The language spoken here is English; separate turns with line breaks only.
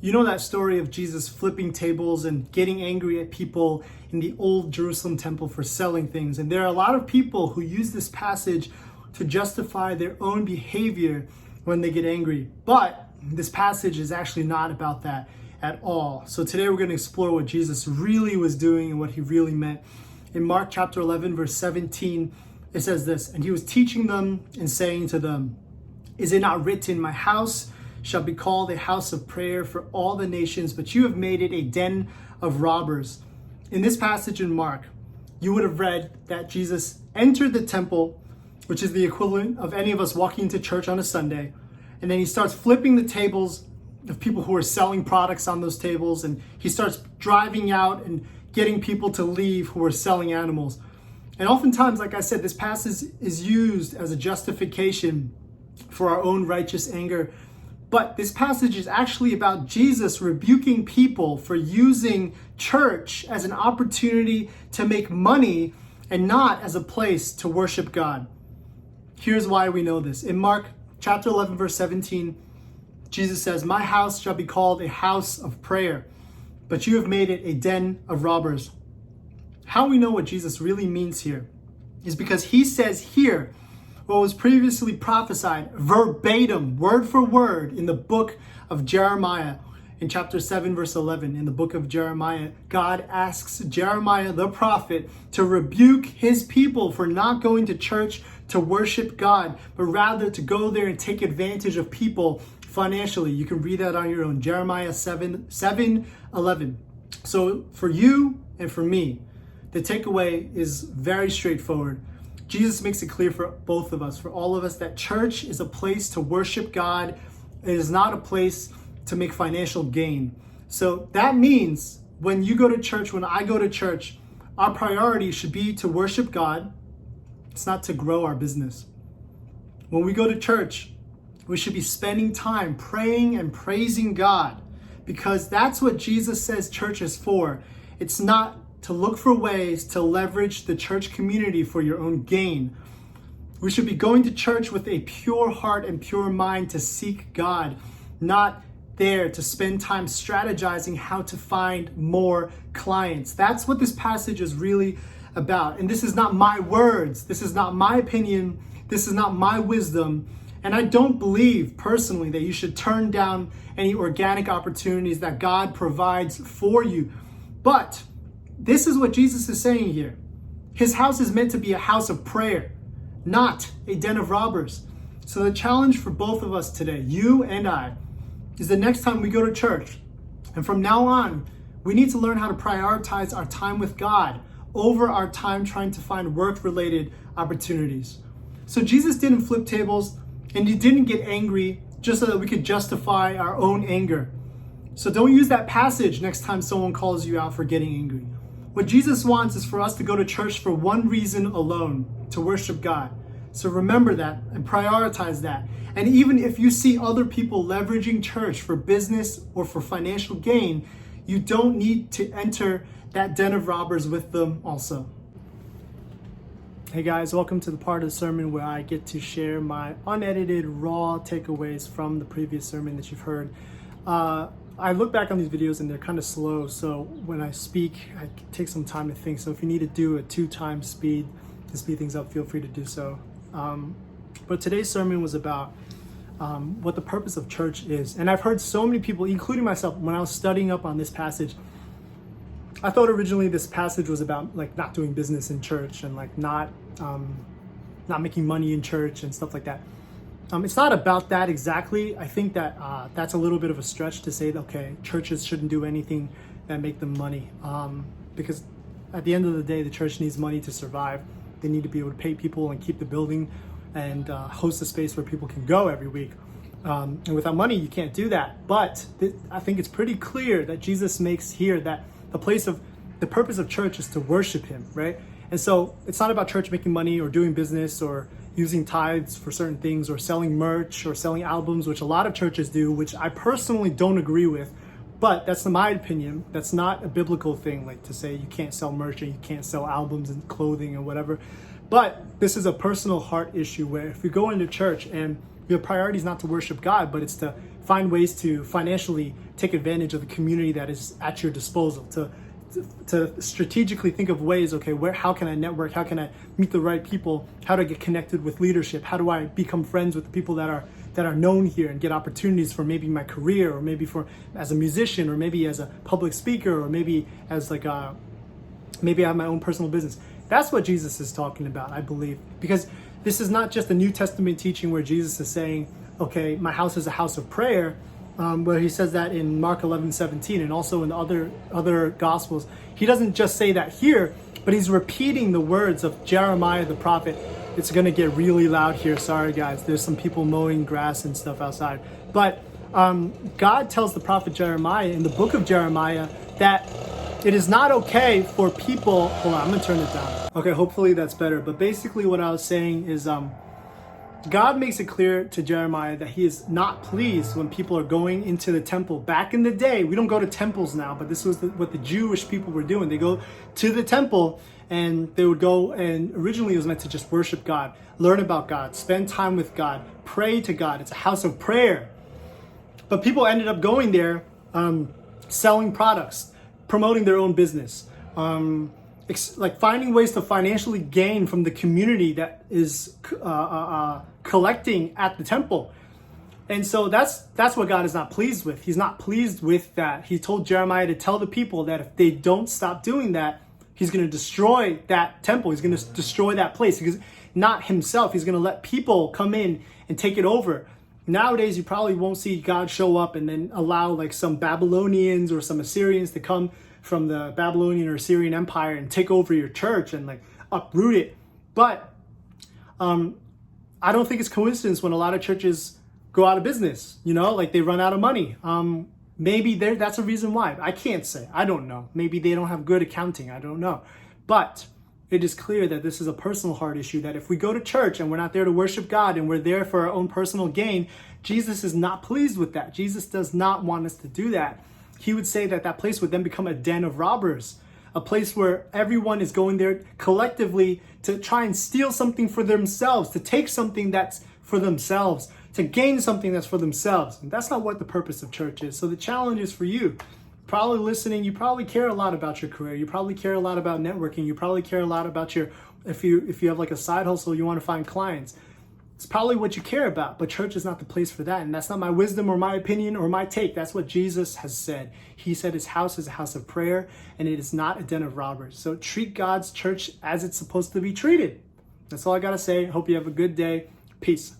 You know that story of Jesus flipping tables and getting angry at people in the old Jerusalem temple for selling things. And there are a lot of people who use this passage to justify their own behavior when they get angry. But this passage is actually not about that at all. So today we're going to explore what Jesus really was doing and what he really meant. In Mark chapter 11, verse 17, it says this, "And he was teaching them and saying to them, 'Is it not written, my house shall be called a house of prayer for all the nations, but you have made it a den of robbers.'" In this passage in Mark, you would have read that Jesus entered the temple, which is the equivalent of any of us walking into church on a Sunday, and then he starts flipping the tables of people who are selling products on those tables, and he starts driving out and getting people to leave who are selling animals. And oftentimes, like I said, this passage is used as a justification for our own righteous anger. But this passage is actually about Jesus rebuking people for using church as an opportunity to make money and not as a place to worship God. Here's why we know this. In Mark chapter 11, verse 17, Jesus says, "My house shall be called a house of prayer, but you have made it a den of robbers." How we know what Jesus really means here is because he says here what was previously prophesied verbatim, word for word, in the book of Jeremiah. In chapter 7, verse 11, in the book of Jeremiah, God asks Jeremiah the prophet to rebuke his people for not going to church to worship God, but rather to go there and take advantage of people financially. You can read that on your own. Jeremiah 7:11. So for you and for me, the takeaway is very straightforward. Jesus makes it clear for both of us, for all of us, that church is a place to worship God. It is not a place to make financial gain. So that means when you go to church, when I go to church, our priority should be to worship God. It's not to grow our business. When we go to church, we should be spending time praying and praising God, because that's what Jesus says church is for. It's not to look for ways to leverage the church community for your own gain. We should be going to church with a pure heart and pure mind to seek God, not there to spend time strategizing how to find more clients. That's what this passage is really about. And this is not my words. This is not my opinion. This is not my wisdom. And I don't believe personally that you should turn down any organic opportunities that God provides for you. But this is what Jesus is saying here. His house is meant to be a house of prayer, not a den of robbers. So the challenge for both of us today, you and I, is the next time we go to church, and from now on, we need to learn how to prioritize our time with God over our time trying to find work-related opportunities. So Jesus didn't flip tables, and he didn't get angry just so that we could justify our own anger. So don't use that passage next time someone calls you out for getting angry. What Jesus wants is for us to go to church for one reason alone, to worship God. So remember that and prioritize that. And even if you see other people leveraging church for business or for financial gain, you don't need to enter that den of robbers with them also. Hey guys, welcome to the part of the sermon where I get to share my unedited, raw takeaways from the previous sermon that you've heard. I look back on these videos and they're kind of slow, so when I speak, I take some time to think. So if you need to do a 2x speed to speed things up, feel free to do so. But today's sermon was about what the purpose of church is. And I've heard so many people, including myself, when I was studying up on this passage, I thought originally this passage was about like not doing business in church and like not making money in church and stuff like that. It's not about that exactly. I think that that's a little bit of a stretch to say that, okay, churches shouldn't do anything that make them money. Because at the end of the day, the church needs money to survive. They need to be able to pay people and keep the building and host a space where people can go every week. And without money, you can't do that. But I think it's pretty clear that Jesus makes here that the purpose of church is to worship him, right? And so it's not about church making money or doing business or using tithes for certain things or selling merch or selling albums, which a lot of churches do, which I personally don't agree with. But that's my opinion. That's not a biblical thing, like to say you can't sell merch and you can't sell albums and clothing and whatever. But this is a personal heart issue where if you go into church and your priority is not to worship God, but it's to find ways to financially take advantage of the community that is at your disposal, to strategically think of ways, okay, how can I network? How can I meet the right people? How do I get connected with leadership? How do I become friends with the people that are known here and get opportunities for maybe my career, or maybe for as a musician, or maybe as a public speaker, or maybe as like maybe I have my own personal business. That's what Jesus is talking about, I believe, because this is not just a New Testament teaching where Jesus is saying, okay, my house is a house of prayer, where he says that in Mark 11:17 and also in the other Gospels. He doesn't just say that here, but he's repeating the words of Jeremiah the prophet. It's going to get really loud here. Sorry, guys. There's some people mowing grass and stuff outside. But God tells the prophet Jeremiah in the book of Jeremiah that it is not okay for people... Hold on, I'm going to turn it down. Okay, hopefully that's better. But basically what I was saying is God makes it clear to Jeremiah that he is not pleased when people are going into the temple. Back in the day, we don't go to temples now, but this was what the Jewish people were doing. They go to the temple and they would go, and originally it was meant to just worship God, learn about God, spend time with God, pray to God. It's a house of prayer. But people ended up going there, selling products, promoting their own business, like finding ways to financially gain from the community that is collecting at the temple. And so that's what God is not pleased with. He's not pleased with that. He told Jeremiah to tell the people that if they don't stop doing that, he's going to destroy that temple. He's going to destroy that place, because not himself. He's going to let people come in and take it over. Nowadays, you probably won't see God show up and then allow like some Babylonians or some Assyrians to come from the Babylonian or Assyrian Empire and take over your church and like uproot it. But I don't think it's coincidence when a lot of churches go out of business, like they run out of money. Maybe that's a reason why. I can't say. I don't know. Maybe they don't have good accounting. I don't know. But it is clear that this is a personal heart issue, that if we go to church and we're not there to worship God and we're there for our own personal gain, Jesus is not pleased with that. Jesus does not want us to do that. He would say that that place would then become a den of robbers, a place where everyone is going there collectively to try and steal something for themselves, to take something that's for themselves, to gain something that's for themselves. And that's not what the purpose of church is. So the challenge is for you. Probably listening, you probably care a lot about your career. You probably care a lot about networking. You probably care a lot about if you have like a side hustle, you want to find clients. It's probably what you care about, but church is not the place for that. And that's not my wisdom or my opinion or my take. That's what Jesus has said. He said his house is a house of prayer and it is not a den of robbers. So treat God's church as it's supposed to be treated. That's all I got to say. Hope you have a good day. Peace.